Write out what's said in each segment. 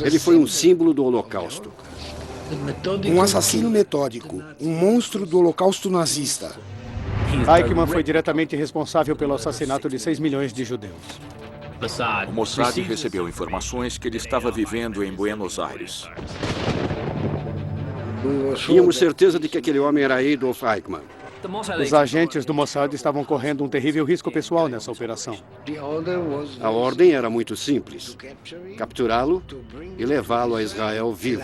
Ele foi um símbolo do Holocausto. Um assassino metódico, um monstro do Holocausto nazista. Eichmann foi diretamente responsável pelo assassinato de 6 milhões de judeus. O Mossad recebeu informações que ele estava vivendo em Buenos Aires. Tínhamos certeza de que aquele homem era Adolf Eichmann. Os agentes do Mossad estavam correndo um terrível risco pessoal nessa operação. A ordem era muito simples: capturá-lo e levá-lo a Israel vivo.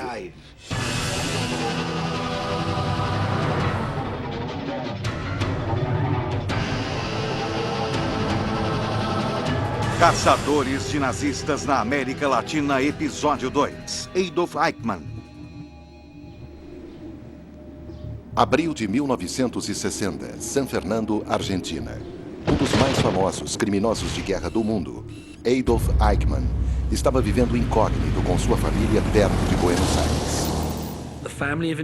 Caçadores de nazistas na América Latina, episódio 2. Adolf Eichmann. Abril de 1960, San Fernando, Argentina. Um dos mais famosos criminosos de guerra do mundo, Adolf Eichmann, estava vivendo incógnito com sua família perto de Buenos Aires.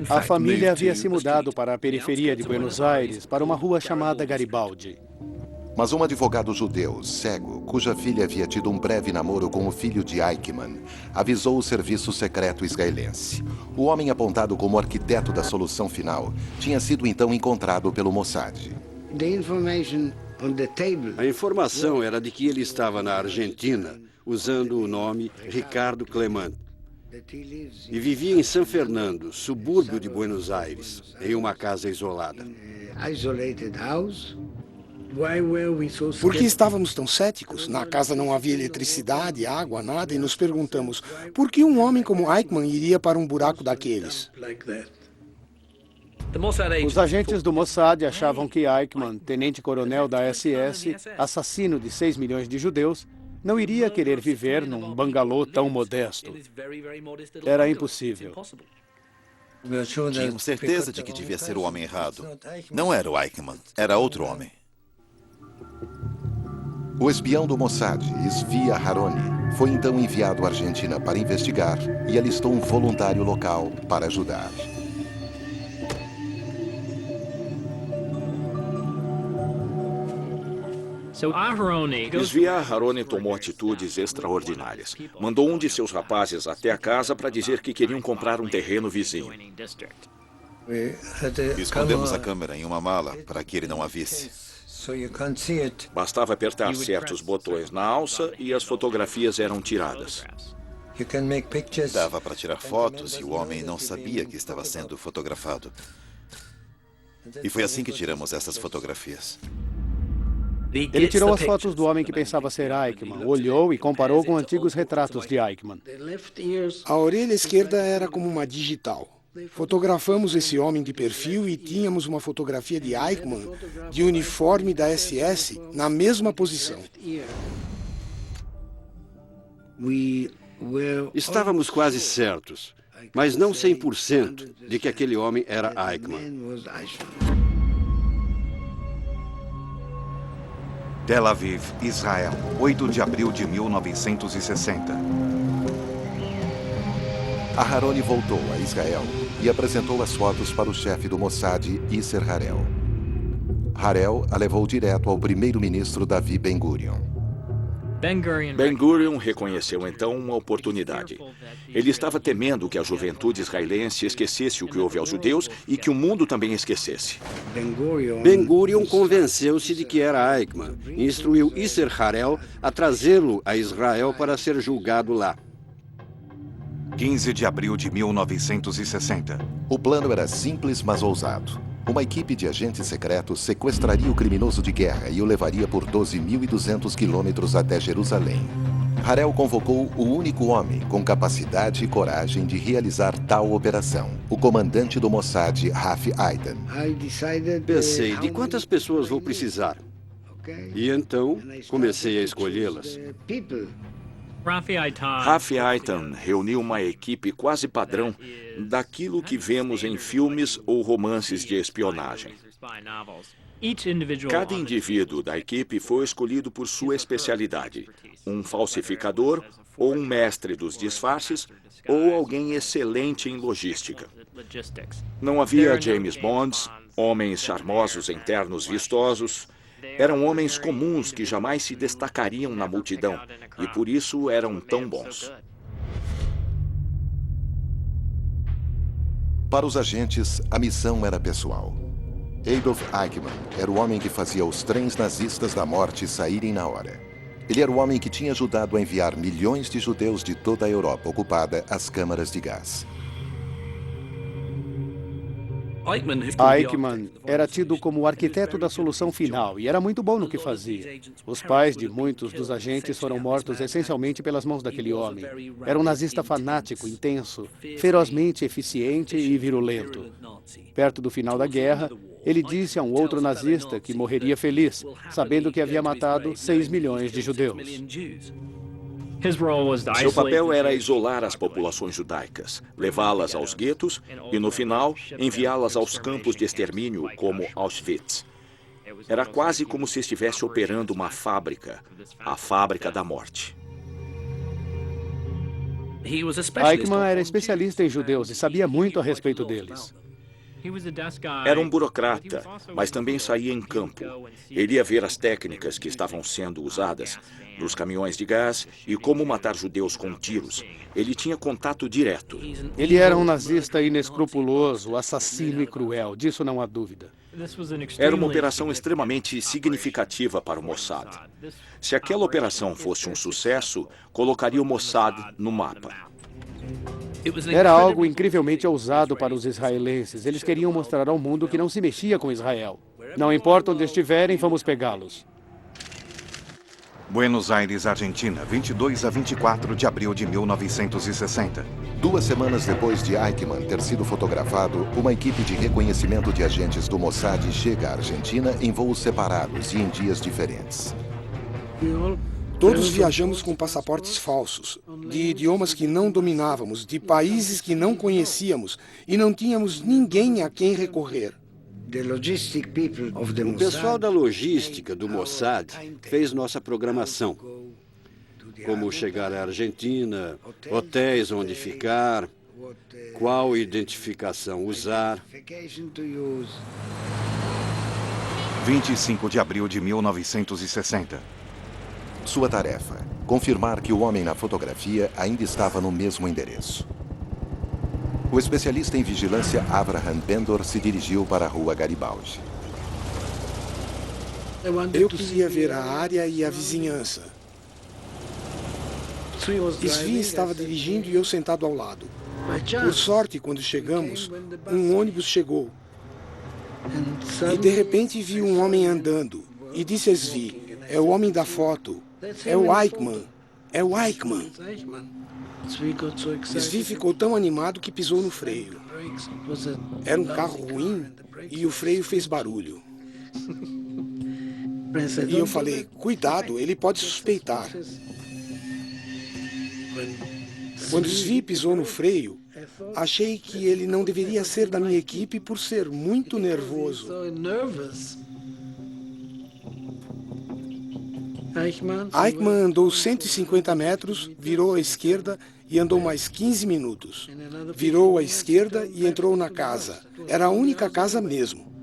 A família havia se mudado para a periferia de Buenos Aires, para uma rua chamada Garibaldi. Mas um advogado judeu, cego, cuja filha havia tido um breve namoro com o filho de Eichmann, avisou o serviço secreto israelense. O homem apontado como arquiteto da solução final tinha sido então encontrado pelo Mossad. A informação era de que ele estava na Argentina, usando o nome Ricardo Clement, e vivia em San Fernando, subúrbio de Buenos Aires, em uma casa isolada. Por que estávamos tão céticos? Na casa não havia eletricidade, água, nada, e nos perguntamos, por que um homem como Eichmann iria para um buraco daqueles? Os agentes do Mossad achavam que Eichmann, tenente-coronel da SS, assassino de 6 milhões de judeus, não iria querer viver num bangalô tão modesto. Era impossível. Tínhamos certeza de que devia ser o homem errado. Não era o Eichmann, era outro homem. O espião do Mossad, Zvi Aharoni, foi então enviado à Argentina para investigar e alistou um voluntário local para ajudar. Zvi Aharoni tomou atitudes extraordinárias. Mandou um de seus rapazes até a casa para dizer que queriam comprar um terreno vizinho. Escondemos a câmera em uma mala para que ele não a visse. Bastava apertar certos botões na alça e as fotografias eram tiradas. Dava para tirar fotos e o homem não sabia que estava sendo fotografado. E foi assim que tiramos essas fotografias. Ele tirou as fotos do homem que pensava ser Eichmann, olhou e comparou com antigos retratos de Eichmann. A orelha esquerda era como uma digital. Fotografamos esse homem de perfil e tínhamos uma fotografia de Eichmann, de uniforme da SS, na mesma posição. Estávamos quase certos, mas não 100%, de que aquele homem era Eichmann. Tel Aviv, Israel, 8 de abril de 1960. Aharoni voltou a Israel e apresentou as fotos para o chefe do Mossad, Isser Harel. Harel a levou direto ao primeiro-ministro Davi Ben-Gurion. Ben-Gurion reconheceu então uma oportunidade. Ele estava temendo que a juventude israelense esquecesse o que houve aos judeus e que o mundo também esquecesse. Ben-Gurion convenceu-se de que era Eichmann e instruiu Isser Harel a trazê-lo a Israel para ser julgado lá. 15 de abril de 1960. O plano era simples, mas ousado. Uma equipe de agentes secretos sequestraria o criminoso de guerra e o levaria por 12.200 quilômetros até Jerusalém. Harel convocou o único homem com capacidade e coragem de realizar tal operação, o comandante do Mossad, Rafi Eitan. Pensei, de quantas pessoas vou precisar? E então comecei a escolhê-las. Rafi Eitan reuniu uma equipe quase padrão daquilo que vemos em filmes ou romances de espionagem. Cada indivíduo da equipe foi escolhido por sua especialidade: um falsificador, ou um mestre dos disfarces, ou alguém excelente em logística. Não havia James Bonds, homens charmosos em ternos vistosos. Eram homens comuns que jamais se destacariam na multidão e por isso eram tão bons. Para os agentes, a missão era pessoal. Adolf Eichmann era o homem que fazia os trens nazistas da morte saírem na hora. Ele era o homem que tinha ajudado a enviar milhões de judeus de toda a Europa ocupada às câmaras de gás. Eichmann era tido como o arquiteto da solução final e era muito bom no que fazia. Os pais de muitos dos agentes foram mortos essencialmente pelas mãos daquele homem. Era um nazista fanático, intenso, ferozmente eficiente e virulento. Perto do final da guerra, ele disse a um outro nazista que morreria feliz, sabendo que havia matado 6 milhões de judeus. Seu papel era isolar as populações judaicas, levá-las aos guetos e, no final, enviá-las aos campos de extermínio como Auschwitz. Era quase como se estivesse operando uma fábrica, a fábrica da morte. Eichmann era especialista em judeus e sabia muito a respeito deles. Era um burocrata, mas também saía em campo. Ele ia ver as técnicas que estavam sendo usadas nos caminhões de gás e como matar judeus com tiros. Ele tinha contato direto. Ele era um nazista inescrupuloso, assassino e cruel, disso não há dúvida. Era uma operação extremamente significativa para o Mossad. Se aquela operação fosse um sucesso, colocaria o Mossad no mapa. Era algo incrivelmente ousado para os israelenses. Eles queriam mostrar ao mundo que não se mexia com Israel. Não importa onde estiverem, vamos pegá-los. Buenos Aires, Argentina, 22 a 24 de abril de 1960. 2 semanas depois de Eichmann ter sido fotografado, uma equipe de reconhecimento de agentes do Mossad chega à Argentina em voos separados e em dias diferentes. Todos viajamos com passaportes falsos, de idiomas que não dominávamos, de países que não conhecíamos e não tínhamos ninguém a quem recorrer. O pessoal da logística do Mossad fez nossa programação. Como chegar à Argentina, hotéis onde ficar, qual identificação usar. 25 de abril de 1960. Sua tarefa: confirmar que o homem na fotografia ainda estava no mesmo endereço. O especialista em vigilância Avraham Bendor se dirigiu para a rua Garibaldi. Eu queria ver a área e a vizinhança. Zvi estava dirigindo e eu sentado ao lado. Por sorte, quando chegamos, um ônibus chegou. E de repente vi um homem andando. E disse a Zvi: é o homem da foto. É o Eichmann. É o Eichmann. Zvi ficou tão animado que pisou no freio. Era um carro ruim e o freio fez barulho. E eu falei: cuidado, ele pode suspeitar. Quando Zvi pisou no freio, achei que ele não deveria ser da minha equipe por ser muito nervoso. Eichmann andou 150 metros, virou à esquerda e andou mais 15 minutos. Virou à esquerda e entrou na casa. Era a única casa mesmo.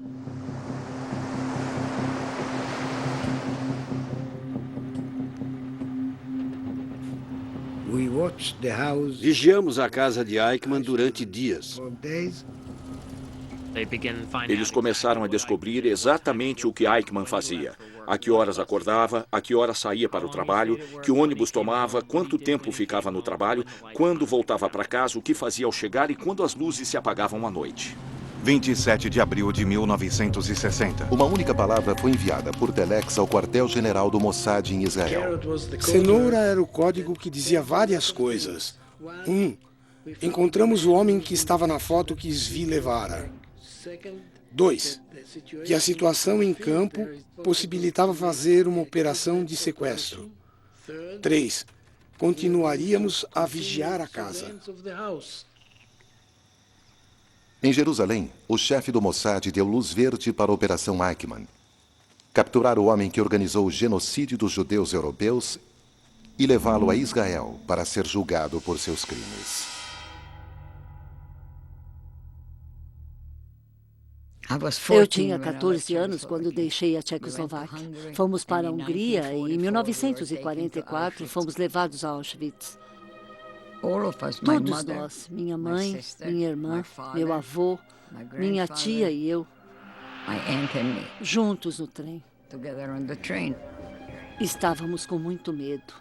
Vigiamos a casa de Eichmann durante dias. Eles começaram a descobrir exatamente o que Eichmann fazia. A que horas acordava, a que horas saía para o trabalho, que ônibus tomava, quanto tempo ficava no trabalho, quando voltava para casa, o que fazia ao chegar e quando as luzes se apagavam à noite. 27 de abril de 1960. Uma única palavra foi enviada por telex ao quartel-general do Mossad em Israel. Cenoura era o código que dizia várias coisas. 1. Encontramos o homem que estava na foto que Zvi levara. 2. Que a situação em campo possibilitava fazer uma operação de sequestro. 3. Continuaríamos a vigiar a casa. Em Jerusalém, o chefe do Mossad deu luz verde para a Operação Eichmann. Capturar o homem que organizou o genocídio dos judeus europeus e levá-lo a Israel para ser julgado por seus crimes. Eu tinha 14 anos quando deixei a Tchecoslováquia. Fomos para a Hungria e, em 1944, fomos levados a Auschwitz. Todos nós, minha mãe, minha irmã, meu avô, minha tia e eu, juntos no trem. Estávamos com muito medo,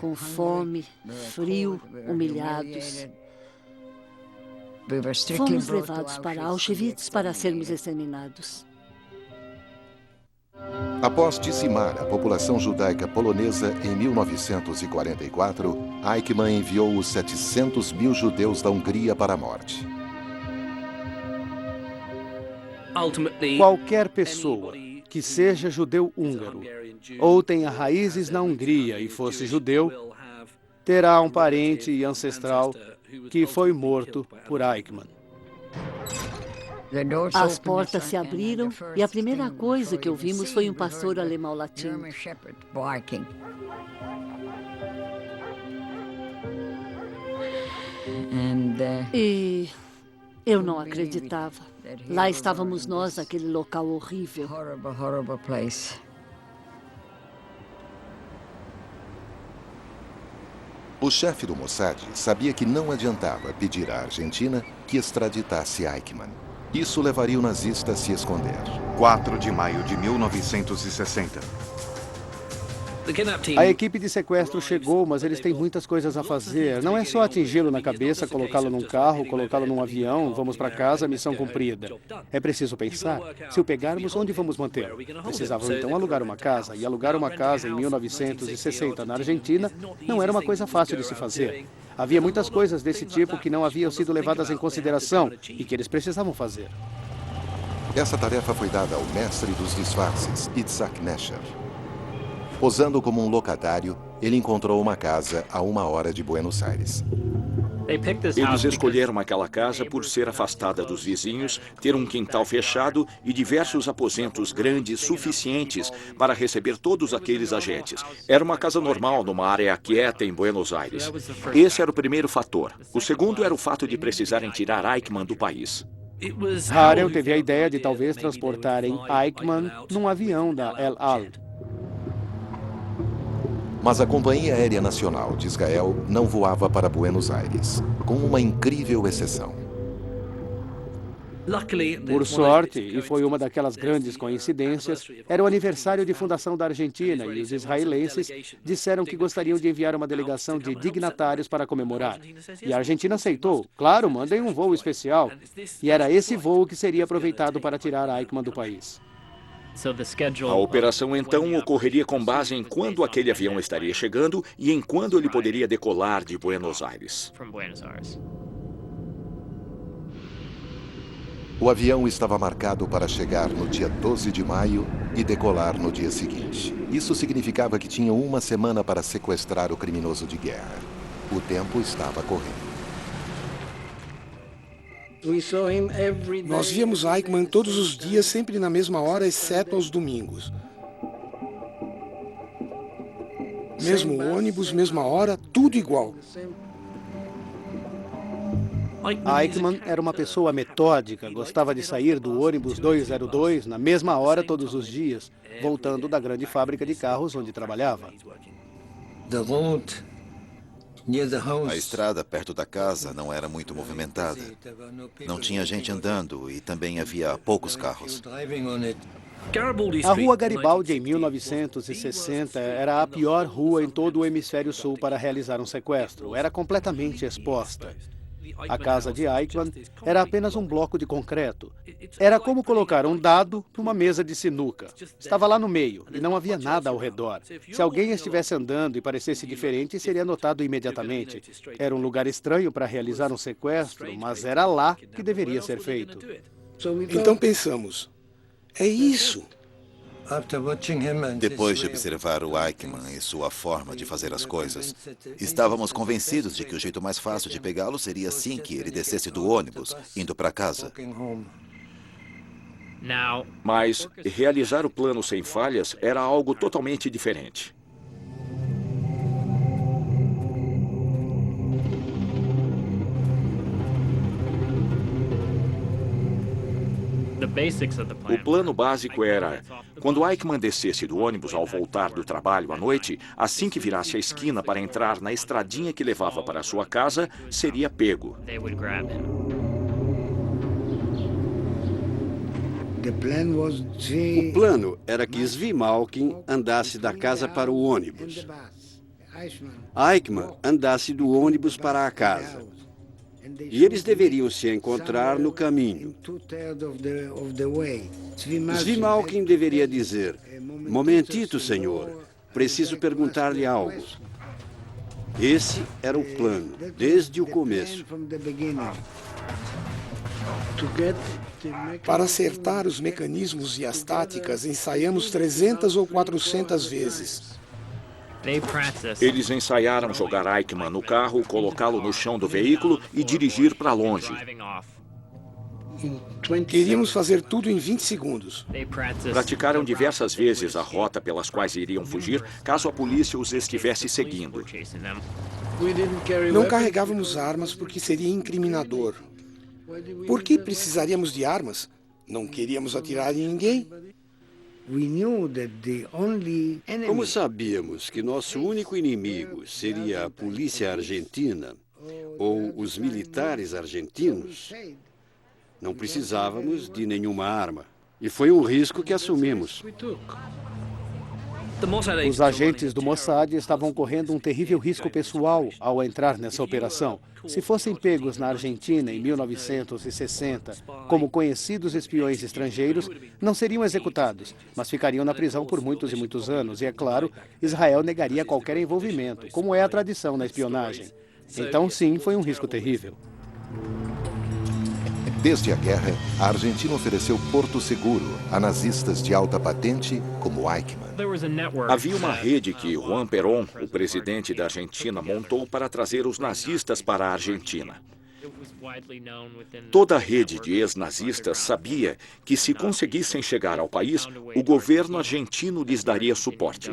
com fome, frio, humilhados. Fomos levados para Auschwitz para sermos exterminados. Após dizimar a população judaica polonesa em 1944, Eichmann enviou os 700 mil judeus da Hungria para a morte. Qualquer pessoa que seja judeu húngaro ou tenha raízes na Hungria e fosse judeu, terá um parente e ancestral que foi morto por Eichmann. As portas se abriram e a primeira coisa que ouvimos foi um pastor alemão latindo. E eu não acreditava. Lá estávamos nós, naquele local horrível. O chefe do Mossad sabia que não adiantava pedir à Argentina que extraditasse Eichmann. Isso levaria o nazista a se esconder. 4 de maio de 1960. A equipe de sequestro chegou, mas eles têm muitas coisas a fazer. Não é só atingi-lo na cabeça, colocá-lo num carro, colocá-lo num avião, vamos para casa, missão cumprida. É preciso pensar, se o pegarmos, onde vamos manter? Precisavam então alugar uma casa, e alugar uma casa em 1960 na Argentina não era uma coisa fácil de se fazer. Havia muitas coisas desse tipo que não haviam sido levadas em consideração e que eles precisavam fazer. Essa tarefa foi dada ao mestre dos disfarces, Itzhak Nesher. Posando como um locatário, ele encontrou uma casa a 1 hora de Buenos Aires. Eles escolheram aquela casa por ser afastada dos vizinhos, ter um quintal fechado e diversos aposentos grandes suficientes para receber todos aqueles agentes. Era uma casa normal numa área quieta em Buenos Aires. Esse era o primeiro fator. O segundo era o fato de precisarem tirar Eichmann do país. Harel teve a ideia de talvez transportarem Eichmann num avião da El Al. Mas a Companhia Aérea Nacional de Israel não voava para Buenos Aires, com uma incrível exceção. Por sorte, e foi uma daquelas grandes coincidências, era o aniversário de fundação da Argentina e os israelenses disseram que gostariam de enviar uma delegação de dignatários para comemorar. E a Argentina aceitou. Claro, mandem um voo especial. E era esse voo que seria aproveitado para tirar Eichmann do país. A operação, então, ocorreria com base em quando aquele avião estaria chegando e em quando ele poderia decolar de Buenos Aires. O avião estava marcado para chegar no dia 12 de maio e decolar no dia seguinte. Isso significava que tinham 1 semana para sequestrar o criminoso de guerra. O tempo estava correndo. Nós víamos Eichmann todos os dias, sempre na mesma hora, exceto aos domingos. Mesmo ônibus, mesma hora, tudo igual. Eichmann era uma pessoa metódica, gostava de sair do ônibus 202 na mesma hora todos os dias, voltando da grande fábrica de carros onde trabalhava. A estrada perto da casa não era muito movimentada. Não tinha gente andando e também havia poucos carros. A Rua Garibaldi, em 1960, era a pior rua em todo o hemisfério sul para realizar um sequestro. Era completamente exposta. A casa de Eichmann era apenas um bloco de concreto. Era como colocar um dado numa mesa de sinuca. Estava lá no meio e não havia nada ao redor. Se alguém estivesse andando e parecesse diferente, seria notado imediatamente. Era um lugar estranho para realizar um sequestro, mas era lá que deveria ser feito. Então pensamos, é isso. Depois de observar o Eichmann e sua forma de fazer as coisas, estávamos convencidos de que o jeito mais fácil de pegá-lo seria assim que ele descesse do ônibus, indo para casa. Mas realizar o plano sem falhas era algo totalmente diferente. O plano básico era, quando Eichmann descesse do ônibus ao voltar do trabalho à noite, assim que virasse a esquina para entrar na estradinha que levava para sua casa, seria pego. O plano era que Zvi Malkin andasse da casa para o ônibus. Eichmann andasse do ônibus para a casa. E eles deveriam se encontrar no caminho. Zvi Malkin deveria dizer: "Momentito, senhor, preciso perguntar-lhe algo." Esse era o plano, desde o começo. Para acertar os mecanismos e as táticas, ensaiamos 300 ou 400 vezes. Eles ensaiaram jogar Eichmann no carro, colocá-lo no chão do veículo e dirigir para longe. Queríamos fazer tudo em 20 segundos. Praticaram diversas vezes a rota pelas quais iriam fugir, caso a polícia os estivesse seguindo. Não carregávamos armas porque seria incriminador. Por que precisaríamos de armas? Não queríamos atirar em ninguém. Como sabíamos que nosso único inimigo seria a polícia argentina ou os militares argentinos, não precisávamos de nenhuma arma. E foi um risco que assumimos. Os agentes do Mossad estavam correndo um terrível risco pessoal ao entrar nessa operação. Se fossem pegos na Argentina em 1960 como conhecidos espiões estrangeiros, não seriam executados, mas ficariam na prisão por muitos e muitos anos. E, é claro, Israel negaria qualquer envolvimento, como é a tradição na espionagem. Então, sim, foi um risco terrível. Desde a guerra, a Argentina ofereceu porto seguro a nazistas de alta patente como Eichmann. Havia uma rede que Juan Perón, o presidente da Argentina, montou para trazer os nazistas para a Argentina. Toda a rede de ex-nazistas sabia que, se conseguissem chegar ao país, o governo argentino lhes daria suporte.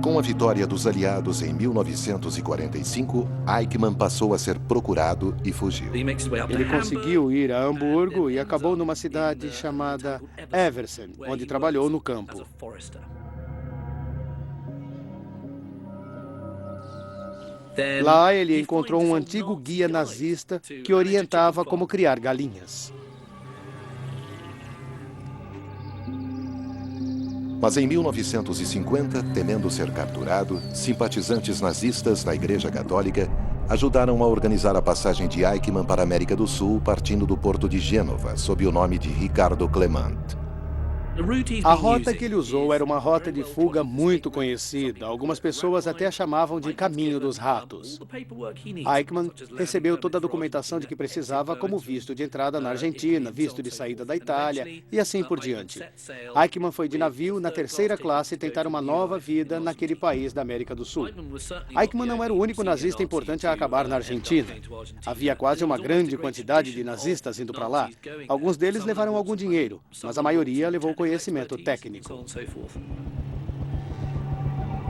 Com a vitória dos aliados em 1945, Eichmann passou a ser procurado e fugiu. Ele conseguiu ir a Hamburgo e acabou numa cidade chamada Eversen, onde trabalhou no campo. Lá ele encontrou um antigo guia nazista que orientava como criar galinhas. Mas em 1950, temendo ser capturado, simpatizantes nazistas na Igreja Católica ajudaram a organizar a passagem de Eichmann para a América do Sul, partindo do porto de Gênova, sob o nome de Ricardo Clement. A rota que ele usou era uma rota de fuga muito conhecida. Algumas pessoas até a chamavam de Caminho dos Ratos. Eichmann recebeu toda a documentação de que precisava, como visto de entrada na Argentina, visto de saída da Itália e assim por diante. Eichmann foi de navio na terceira classe tentar uma nova vida naquele país da América do Sul. Eichmann não era o único nazista importante a acabar na Argentina. Havia quase uma grande quantidade de nazistas indo para lá. Alguns deles levaram algum dinheiro, mas a maioria levou conhecimento técnico.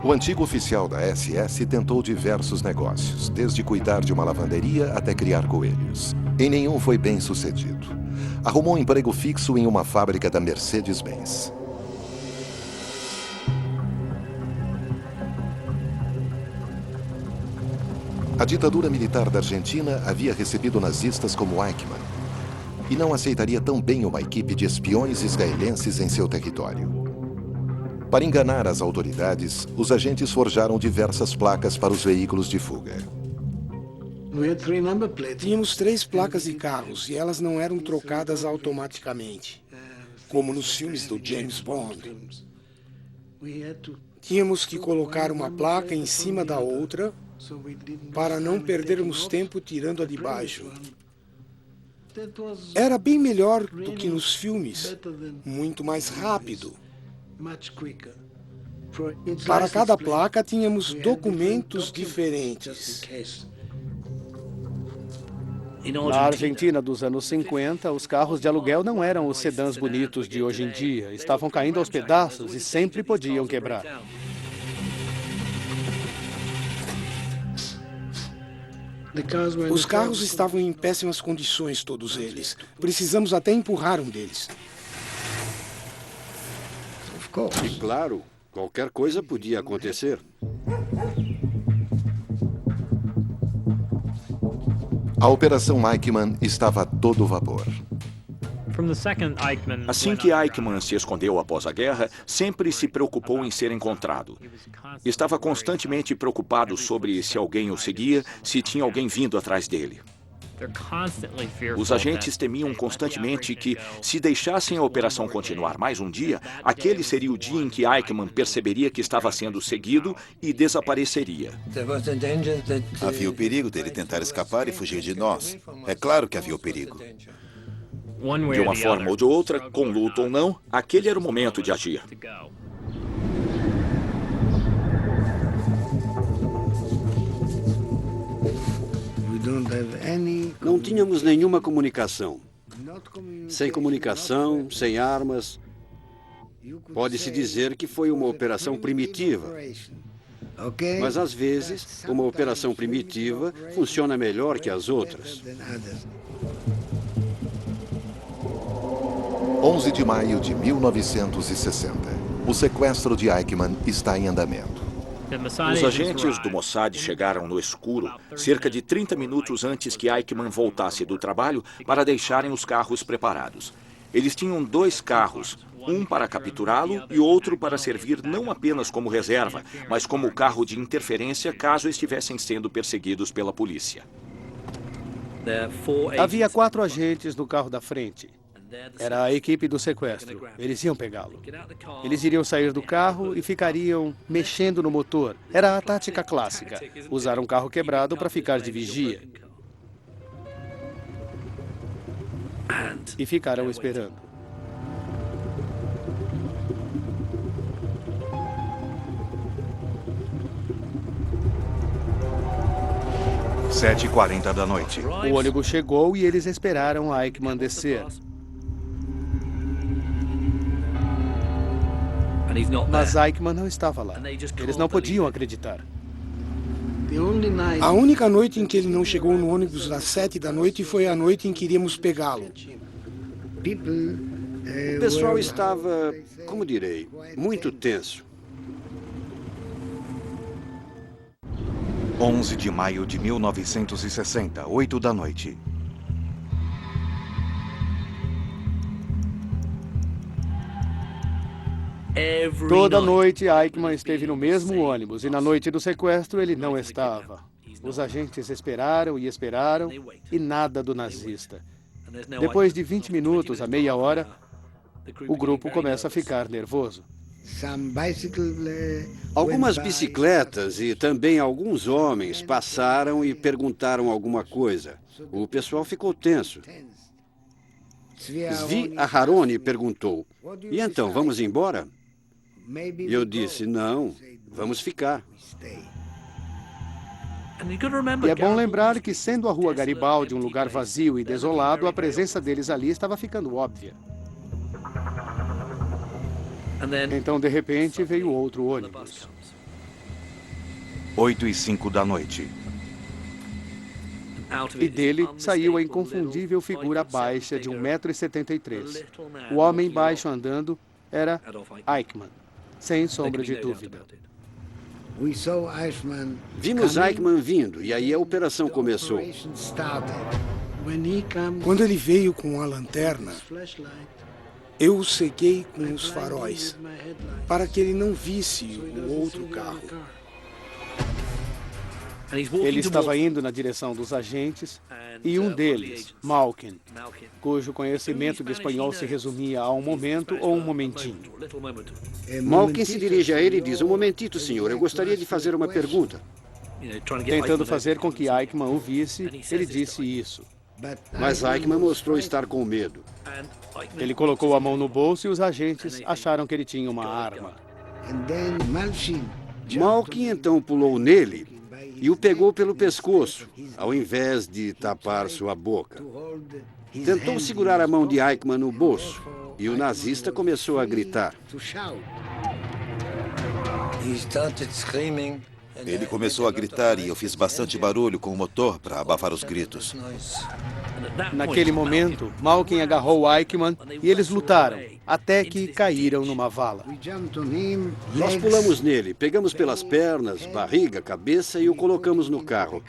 O antigo oficial da SS tentou diversos negócios, desde cuidar de uma lavanderia até criar coelhos. Em nenhum foi bem sucedido. Arrumou um emprego fixo em uma fábrica da Mercedes-Benz. A ditadura militar da Argentina havia recebido nazistas como Eichmann e não aceitaria tão bem uma equipe de espiões israelenses em seu território. Para enganar as autoridades, os agentes forjaram diversas placas para os veículos de fuga. Tínhamos 3 placas de carros e elas não eram trocadas automaticamente, como nos filmes do James Bond. Tínhamos que colocar uma placa em cima da outra para não perdermos tempo tirando a de baixo. Era bem melhor do que nos filmes, muito mais rápido. Para cada placa tínhamos documentos diferentes. Na Argentina dos anos 50, os carros de aluguel não eram os sedãs bonitos de hoje em dia. Estavam caindo aos pedaços e sempre podiam quebrar. Os carros estavam em péssimas condições, todos eles. Precisamos até empurrar um deles. E claro, qualquer coisa podia acontecer. A Operação Eichmann estava a todo vapor. Assim que Eichmann se escondeu após a guerra, sempre se preocupou em ser encontrado. Estava constantemente preocupado sobre se alguém o seguia, se tinha alguém vindo atrás dele. Os agentes temiam constantemente que, se deixassem a operação continuar mais um dia, aquele seria o dia em que Eichmann perceberia que estava sendo seguido e desapareceria. Havia o perigo dele tentar escapar e fugir de nós. É claro que havia o perigo. De uma forma ou de outra, com luta ou não, aquele era o momento de agir. Não tínhamos nenhuma comunicação. Sem comunicação, sem armas, pode-se dizer que foi uma operação primitiva. Mas, às vezes, uma operação primitiva funciona melhor que as outras. 11 de maio de 1960. O sequestro de Eichmann está em andamento. Os agentes do Mossad chegaram no escuro, cerca de 30 minutos antes que Eichmann voltasse do trabalho para deixarem os carros preparados. Eles tinham 2 carros, um para capturá-lo e outro para servir não apenas como reserva, mas como carro de interferência caso estivessem sendo perseguidos pela polícia. Havia 4 agentes no carro da frente. Era a equipe do sequestro. Eles iam pegá-lo. Eles iriam sair do carro e ficariam mexendo no motor. Era a tática clássica. Usar um carro quebrado para ficar de vigia. E ficaram esperando. Às 7h40 da noite. O ônibus chegou e eles esperaram Eichmann descer. Mas Eichmann não estava lá. Eles não podiam acreditar. A única noite em que ele não chegou no ônibus às 7 da noite foi a noite em que iríamos pegá-lo. O pessoal estava, como direi, muito tenso. 11 de maio de 1960, 8 da noite. Toda noite, Eichmann esteve no mesmo ônibus e na noite do sequestro ele não estava. Os agentes esperaram e esperaram e nada do nazista. Depois de 20 minutos a meia hora, o grupo começa a ficar nervoso. Algumas bicicletas e também alguns homens passaram e perguntaram alguma coisa. O pessoal ficou tenso. Zvi Aharoni perguntou: "E então, vamos embora?" E eu disse: "Não, vamos ficar." E é bom lembrar que, sendo a Rua Garibaldi um lugar vazio e desolado, a presença deles ali estava ficando óbvia. Então, de repente, veio outro ônibus. 8h05 da noite. E dele saiu a inconfundível figura baixa de 1,73 m. O homem baixo andando era Eichmann, sem sombra de dúvida. Vimos Eichmann vindo e aí a operação começou. Quando ele veio com a lanterna, eu o ceguei com os faróis, para que ele não visse o outro carro. Ele estava indo na direção dos agentes e um deles, Malkin, cujo conhecimento de espanhol se resumia a um momento ou um momentinho. Malkin se dirige a ele e diz: "Um momentito, senhor, eu gostaria de fazer uma pergunta." Tentando fazer com que Eichmann o visse, ele disse isso. Mas Eichmann mostrou estar com medo. Ele colocou a mão no bolso e os agentes acharam que ele tinha uma arma. Malkin então pulou nele e o pegou pelo pescoço, ao invés de tapar sua boca. Tentou segurar a mão de Eichmann no bolso e o nazista começou a gritar. Ele começou a gritar e eu fiz bastante barulho com o motor para abafar os gritos. Naquele momento, Malkin agarrou Eichmann e eles lutaram, até que caíram numa vala. Nós pulamos nele, pegamos pelas pernas, barriga, cabeça e o colocamos no carro.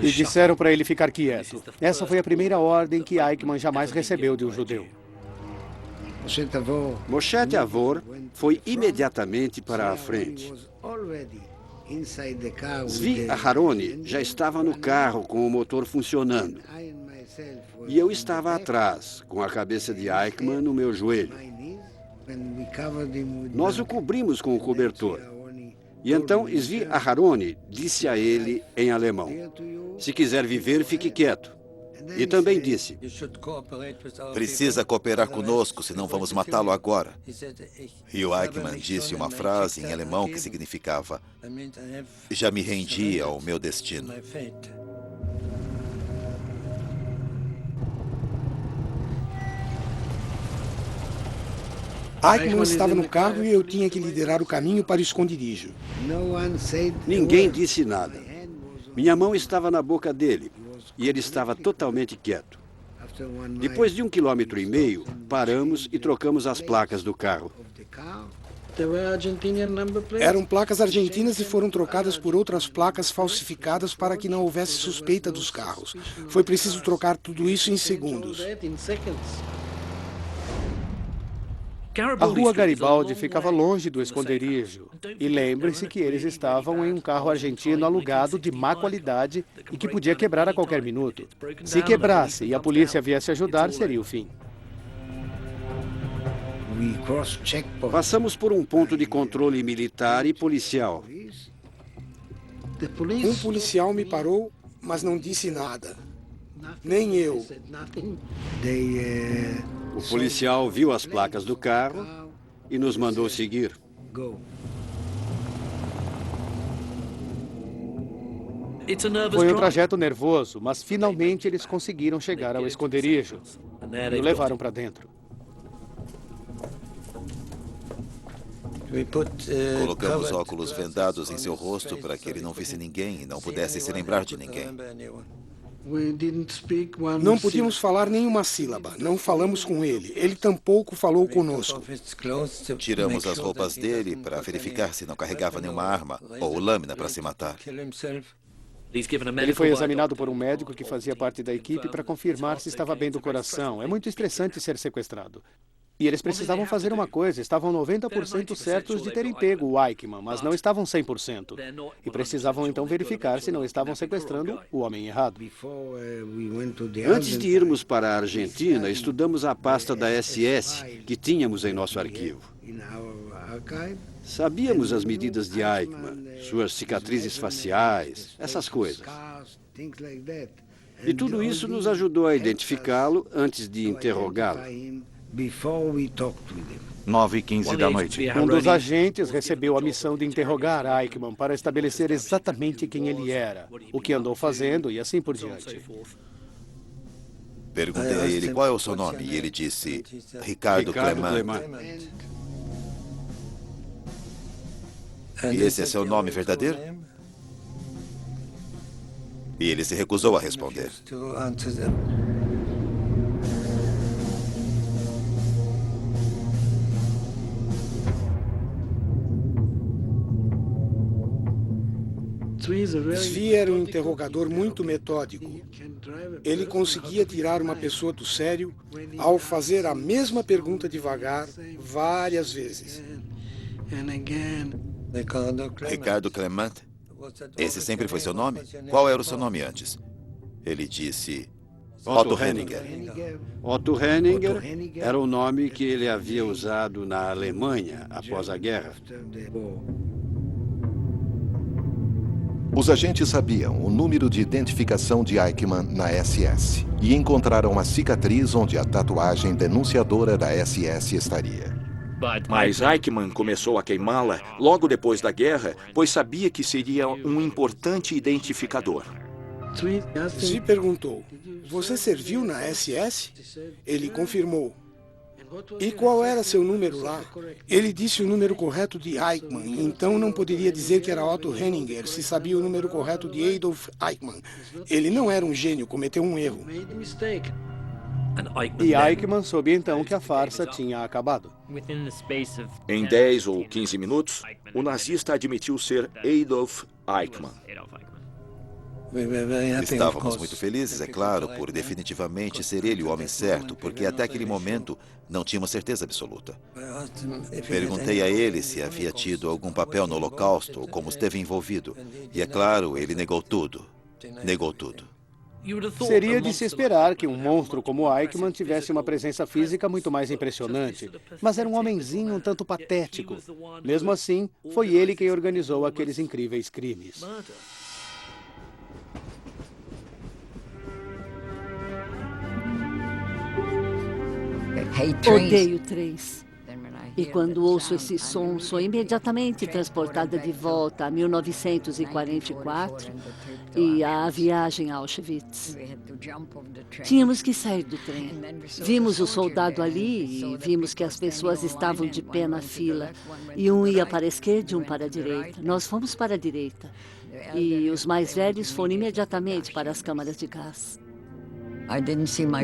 E disseram para ele ficar quieto. Essa foi a primeira ordem que Eichmann jamais recebeu de um judeu. Moshe Tavor foi imediatamente para a frente. Zvi Aharoni já estava no carro com o motor funcionando. E eu estava atrás, com a cabeça de Eichmann no meu joelho. Nós o cobrimos com o cobertor. E então Zvi Aharoni disse a ele em alemão: "Se quiser viver, fique quieto." E também disse: Precisa cooperar conosco, senão vamos matá-lo agora. E o Eichmann disse uma frase em alemão que significava: já me rendi ao meu destino. Eichmann estava no carro e eu tinha que liderar o caminho para o esconderijo. Ninguém disse nada. Minha mão estava na boca dele e ele estava totalmente quieto. Depois de 1,5 km, paramos e trocamos as placas do carro. Eram placas argentinas e foram trocadas por outras placas falsificadas para que não houvesse suspeita dos carros. Foi preciso trocar tudo isso em segundos. A rua Garibaldi ficava longe do esconderijo. E lembre-se que eles estavam em um carro argentino alugado de má qualidade e que podia quebrar a qualquer minuto. Se quebrasse e a polícia viesse ajudar, seria o fim. Passamos por um ponto de controle militar e policial. Um policial me parou, mas não disse nada. Nem eu. O policial viu as placas do carro e nos mandou seguir. Foi um trajeto nervoso, mas finalmente eles conseguiram chegar ao esconderijo e o levaram para dentro. Colocamos óculos vendados em seu rosto para que ele não visse ninguém e não pudesse se lembrar de ninguém. Não podíamos falar nenhuma sílaba. Não falamos com ele. Ele tampouco falou conosco. Tiramos as roupas dele para verificar se não carregava nenhuma arma ou lâmina para se matar. Ele foi examinado por um médico que fazia parte da equipe para confirmar se estava bem do coração. É muito estressante ser sequestrado. E eles precisavam fazer uma coisa, estavam 90% certos de terem pego o Eichmann, mas não estavam 100%. E precisavam então verificar se não estavam sequestrando o homem errado. Antes de irmos para a Argentina, estudamos a pasta da SS que tínhamos em nosso arquivo. Sabíamos as medidas de Eichmann, suas cicatrizes faciais, essas coisas. E tudo isso nos ajudou a identificá-lo antes de interrogá-lo. 9h15 da noite. Um dos agentes recebeu a missão de interrogar Eichmann para estabelecer exatamente quem ele era, o que andou fazendo e assim por diante. Perguntei a ele qual é o seu nome e ele disse Ricardo Clement. E esse é seu nome verdadeiro? E ele se recusou a responder. Zvi era um interrogador muito metódico. Ele conseguia tirar uma pessoa do sério ao fazer a mesma pergunta devagar várias vezes. Ricardo Clement? Esse sempre foi seu nome? Qual era o seu nome antes? Ele disse Otto Henninger. Otto Henninger era o nome que ele havia usado na Alemanha após a guerra. Os agentes sabiam o número de identificação de Eichmann na SS e encontraram a cicatriz onde a tatuagem denunciadora da SS estaria. Mas Eichmann começou a queimá-la logo depois da guerra, pois sabia que seria um importante identificador. Zvi perguntou: "Você serviu na SS?" Ele confirmou. E qual era seu número lá? Ele disse o número correto de Eichmann, então não poderia dizer que era Otto Henninger se sabia o número correto de Adolf Eichmann. Ele não era um gênio, cometeu um erro. E Eichmann soube então que a farsa tinha acabado. Em 10 ou 15 minutos, o nazista admitiu ser Adolf Eichmann. Estávamos muito felizes, é claro, por definitivamente ser ele o homem certo, porque até aquele momento não tínhamos certeza absoluta. Perguntei a ele se havia tido algum papel no Holocausto ou como esteve envolvido. E é claro, ele negou tudo. Negou tudo. Seria de se esperar que um monstro como Eichmann tivesse uma presença física muito mais impressionante, mas era um homenzinho um tanto patético. Mesmo assim, foi ele quem organizou aqueles incríveis crimes. Odeio trens. E quando ouço esse som, sou imediatamente transportada de volta a 1944 e à viagem a Auschwitz. Tínhamos que sair do trem. Vimos o soldado ali e vimos que as pessoas estavam de pé na fila. E um ia para a esquerda e um para a direita. Nós fomos para a direita. E os mais velhos foram imediatamente para as câmaras de gás.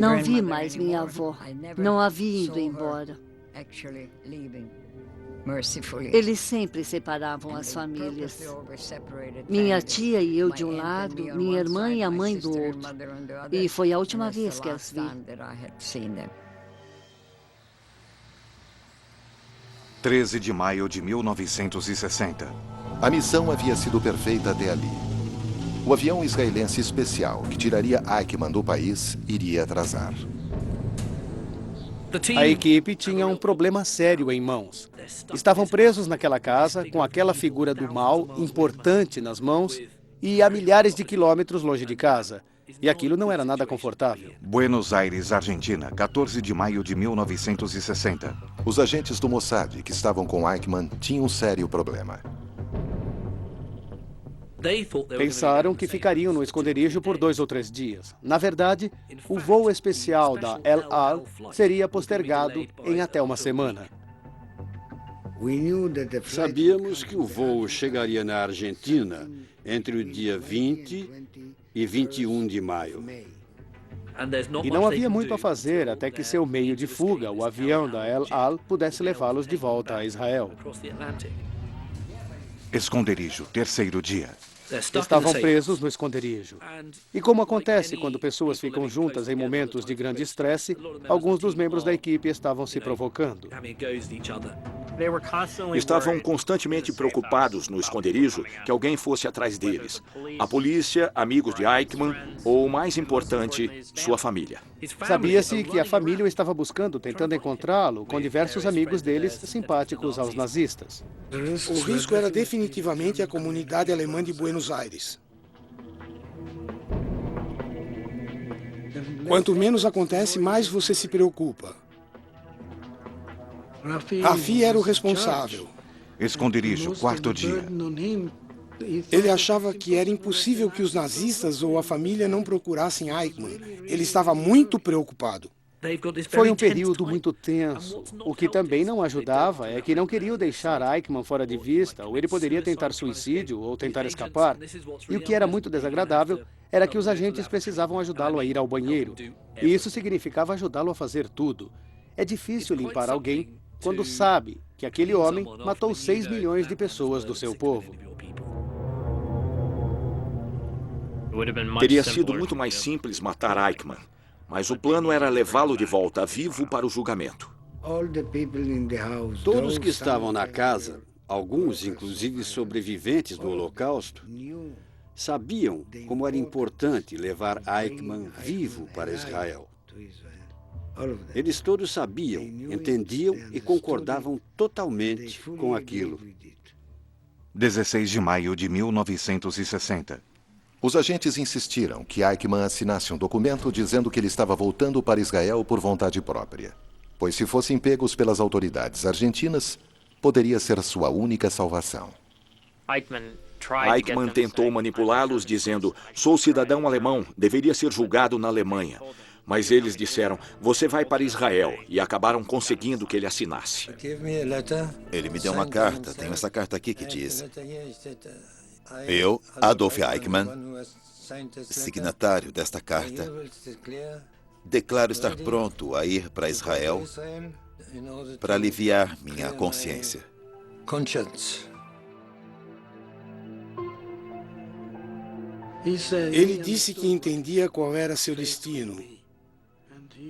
Não vi mais minha avó. Não a vi indo embora. Eles sempre separavam as famílias. Minha tia e eu de um lado, minha irmã e a mãe do outro. E foi a última vez que as vi. 13 de maio de 1960. A missão havia sido perfeita até ali. O avião israelense especial que tiraria Eichmann do país iria atrasar. A equipe tinha um problema sério em mãos. Estavam presos naquela casa, com aquela figura do mal importante nas mãos e a milhares de quilômetros longe de casa. E aquilo não era nada confortável. Buenos Aires, Argentina, 14 de maio de 1960. Os agentes do Mossad que estavam com Eichmann tinham um sério problema. Pensaram que ficariam no esconderijo por 2 ou 3 dias. Na verdade, o voo especial da El Al seria postergado em até uma semana. Sabíamos que o voo chegaria na Argentina entre o dia 20 e 21 de maio. E não havia muito a fazer até que seu meio de fuga, o avião da El Al, pudesse levá-los de volta a Israel. Esconderijo, terceiro dia. Estavam presos no esconderijo. E como acontece quando pessoas ficam juntas em momentos de grande estresse, alguns dos membros da equipe estavam se provocando. Estavam constantemente preocupados no esconderijo que alguém fosse atrás deles. A polícia, amigos de Eichmann ou, o mais importante, sua família. Sabia-se que a família o estava buscando, tentando encontrá-lo, com diversos amigos deles simpáticos aos nazistas. O risco era definitivamente a comunidade alemã de Buenos Aires. Quanto menos acontece, mais você se preocupa. Rafi era o responsável. Esconderijo, quarto dia. Ele achava que era impossível que os nazistas ou a família não procurassem Eichmann. Ele estava muito preocupado. Foi um período muito tenso. O que também não ajudava é que não queriam deixar Eichmann fora de vista, ou ele poderia tentar suicídio ou tentar escapar. E o que era muito desagradável era que os agentes precisavam ajudá-lo a ir ao banheiro. E isso significava ajudá-lo a fazer tudo. É difícil limpar alguém quando sabe que aquele homem matou 6 milhões de pessoas do seu povo. Teria sido muito mais simples matar Eichmann, mas o plano era levá-lo de volta vivo para o julgamento. Todos que estavam na casa, alguns inclusive sobreviventes do Holocausto, sabiam como era importante levar Eichmann vivo para Israel. Eles todos sabiam, entendiam e concordavam totalmente com aquilo. 16 de maio de 1960. Os agentes insistiram que Eichmann assinasse um documento dizendo que ele estava voltando para Israel por vontade própria, pois se fossem pegos pelas autoridades argentinas, poderia ser sua única salvação. Eichmann tentou manipulá-los dizendo: sou cidadão alemão, deveria ser julgado na Alemanha. Mas eles disseram, você vai para Israel, e acabaram conseguindo que ele assinasse. Ele me deu uma carta, tenho essa carta aqui que diz: eu, Adolf Eichmann, signatário desta carta, declaro estar pronto a ir para Israel para aliviar minha consciência. Ele disse que entendia qual era seu destino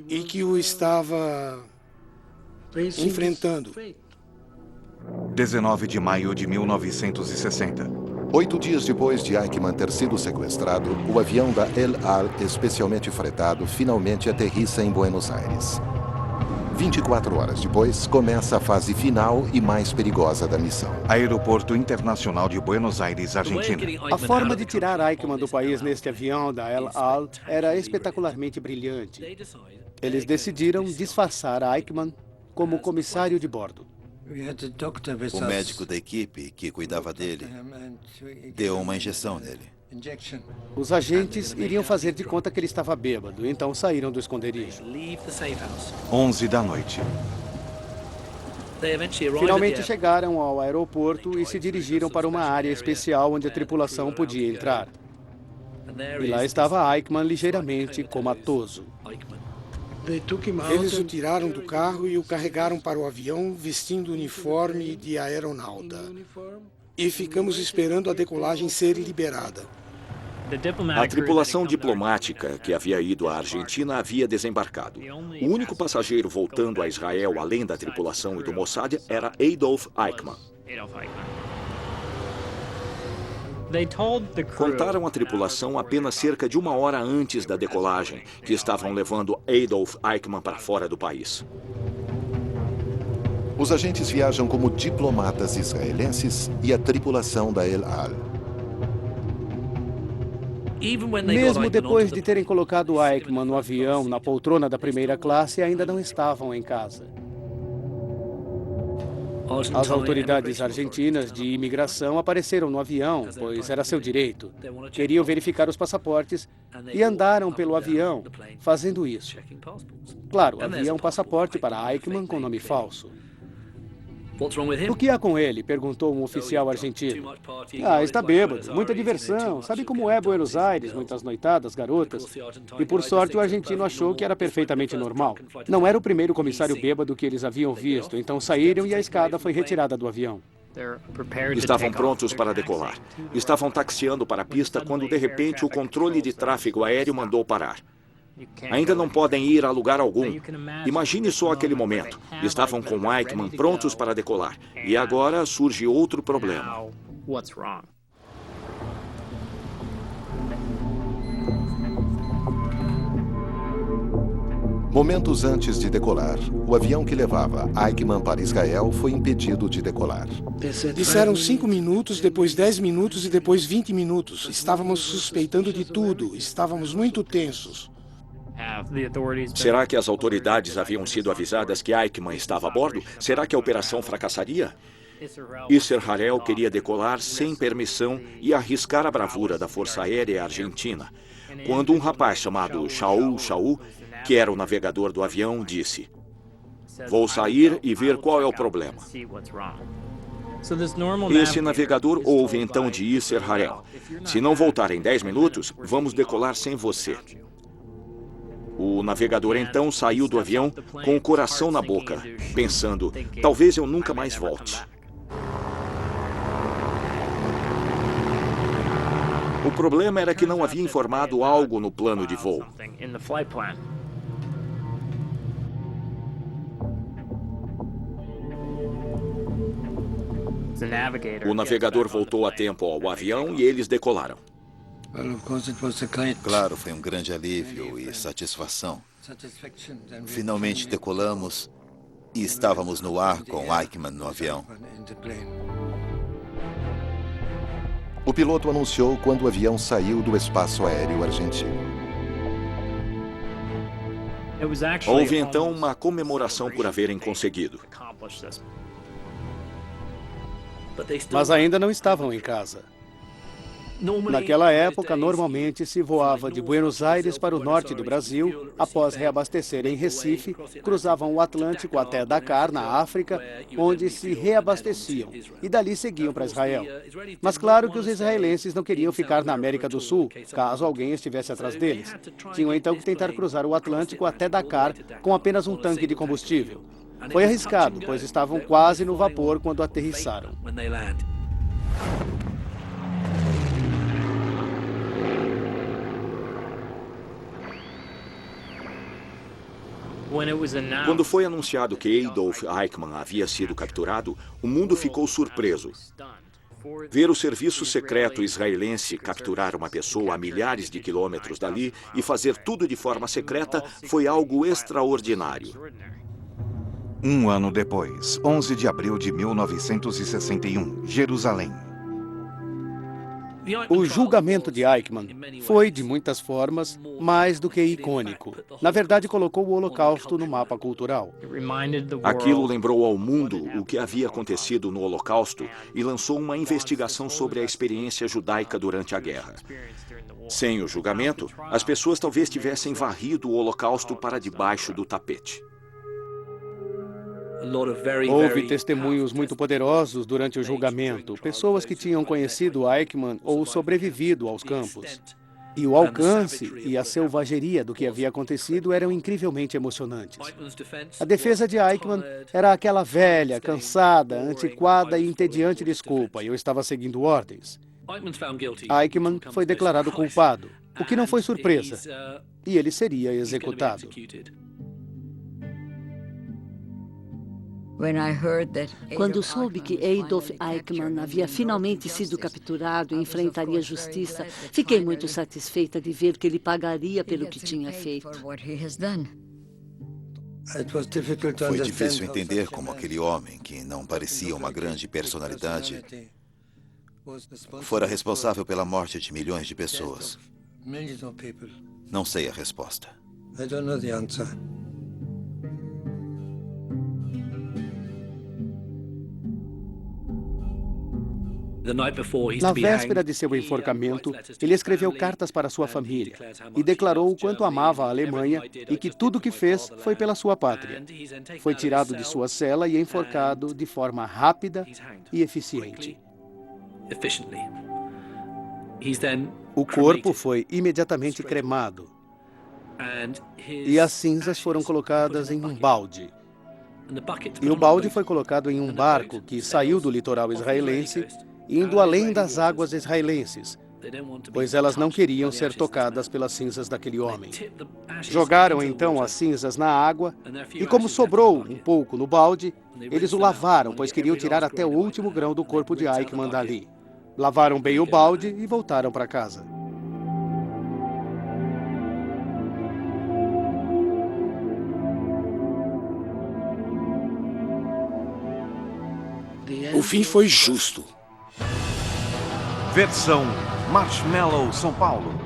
e que o estava enfrentando. 19 de maio de 1960. 8 dias depois de Eichmann ter sido sequestrado, o avião da El Al, especialmente fretado, finalmente aterrissa em Buenos Aires. 24 horas depois, começa a fase final e mais perigosa da missão. Aeroporto Internacional de Buenos Aires, Argentina. A forma de tirar Eichmann do país neste avião da El Al era espetacularmente brilhante. Eles decidiram disfarçar Eichmann como comissário de bordo. O médico da equipe que cuidava dele deu uma injeção nele. Os agentes iriam fazer de conta que ele estava bêbado, então saíram do esconderijo. 11 da noite. Finalmente chegaram ao aeroporto e se dirigiram para uma área especial onde a tripulação podia entrar. E lá estava Eichmann ligeiramente comatoso. Eles o tiraram do carro e o carregaram para o avião vestindo o uniforme de aeronauta. E ficamos esperando a decolagem ser liberada. A tripulação diplomática que havia ido à Argentina havia desembarcado. O único passageiro voltando a Israel, além da tripulação e do Mossad, era Adolf Eichmann. Contaram à tripulação apenas cerca de 1 hora antes da decolagem que estavam levando Adolf Eichmann para fora do país. Os agentes viajam como diplomatas israelenses e a tripulação da El Al. Mesmo depois de terem colocado Eichmann no avião, na poltrona da primeira classe, ainda não estavam em casa. As autoridades argentinas de imigração apareceram no avião, pois era seu direito. Queriam verificar os passaportes e andaram pelo avião fazendo isso. Claro, havia um passaporte para Eichmann com nome falso. O que há com ele? Perguntou um oficial argentino. Está bêbado, muita diversão. Sabe como é Buenos Aires, muitas noitadas, garotas. E por sorte o argentino achou que era perfeitamente normal. Não era o primeiro comissário bêbado que eles haviam visto, então saíram e a escada foi retirada do avião. Estavam prontos para decolar. Estavam taxiando para a pista quando, de repente, o controle de tráfego aéreo mandou parar. Ainda não podem ir a lugar algum. Imagine só aquele momento. Estavam com Eichmann prontos para decolar. E agora surge outro problema. Momentos antes de decolar, o avião que levava Eichmann para Israel foi impedido de decolar. Disseram 5 minutos, depois 10 minutos e depois 20 minutos. Estávamos suspeitando de tudo. Estávamos muito tensos. Será que as autoridades haviam sido avisadas que Eichmann estava a bordo? Será que a operação fracassaria? Yasser Harel queria decolar sem permissão e arriscar a bravura da Força Aérea Argentina, quando um rapaz chamado Shaul, que era o navegador do avião, disse: "Vou sair e ver qual é o problema." Esse navegador ouve então de Yasser Harel: "Se não voltar em 10 minutos, vamos decolar sem você." O navegador então saiu do avião com o coração na boca, pensando: talvez eu nunca mais volte. O problema era que não havia informado algo no plano de voo. O navegador voltou a tempo ao avião e eles decolaram. Claro, foi um grande alívio e satisfação. Finalmente decolamos e estávamos no ar com Eichmann no avião. O piloto anunciou quando o avião saiu do espaço aéreo argentino. Houve então uma comemoração por haverem conseguido. Mas ainda não estavam em casa. Naquela época, normalmente se voava de Buenos Aires para o norte do Brasil, após reabastecer em Recife, cruzavam o Atlântico até Dakar, na África, onde se reabasteciam, e dali seguiam para Israel. Mas claro que os israelenses não queriam ficar na América do Sul, caso alguém estivesse atrás deles. Tinham então que tentar cruzar o Atlântico até Dakar com apenas um tanque de combustível. Foi arriscado, pois estavam quase no vapor quando aterrissaram. Quando foi anunciado que Adolf Eichmann havia sido capturado, o mundo ficou surpreso. Ver o serviço secreto israelense capturar uma pessoa a milhares de quilômetros dali e fazer tudo de forma secreta foi algo extraordinário. Um ano depois, 11 de abril de 1961, Jerusalém. O julgamento de Eichmann foi, de muitas formas, mais do que icônico. Na verdade, colocou o Holocausto no mapa cultural. Aquilo lembrou ao mundo o que havia acontecido no Holocausto e lançou uma investigação sobre a experiência judaica durante a guerra. Sem o julgamento, as pessoas talvez tivessem varrido o Holocausto para debaixo do tapete. Houve testemunhos muito poderosos durante o julgamento, pessoas que tinham conhecido Eichmann ou sobrevivido aos campos. E o alcance e a selvageria do que havia acontecido eram incrivelmente emocionantes. A defesa de Eichmann era aquela velha, cansada, antiquada e entediante desculpa: eu estava seguindo ordens. Eichmann foi declarado culpado, o que não foi surpresa, e ele seria executado. Quando soube que Adolf Eichmann havia finalmente sido capturado e enfrentaria a justiça, fiquei muito satisfeita de ver que ele pagaria pelo que tinha feito. Foi difícil entender como aquele homem, que não parecia uma grande personalidade, fora responsável pela morte de milhões de pessoas. Não sei a resposta. Na véspera de seu enforcamento, ele escreveu cartas para sua família e declarou o quanto amava a Alemanha e que tudo o que fez foi pela sua pátria. Foi tirado de sua cela e enforcado de forma rápida e eficiente. O corpo foi imediatamente cremado e as cinzas foram colocadas em um balde. E o balde foi colocado em um barco que saiu do litoral israelense, indo além das águas israelenses, pois elas não queriam ser tocadas pelas cinzas daquele homem. Jogaram então as cinzas na água e, como sobrou um pouco no balde, eles o lavaram, pois queriam tirar até o último grão do corpo de Eichmann dali. Lavaram bem o balde e voltaram para casa. O fim foi justo. Versão Marshmallow São Paulo.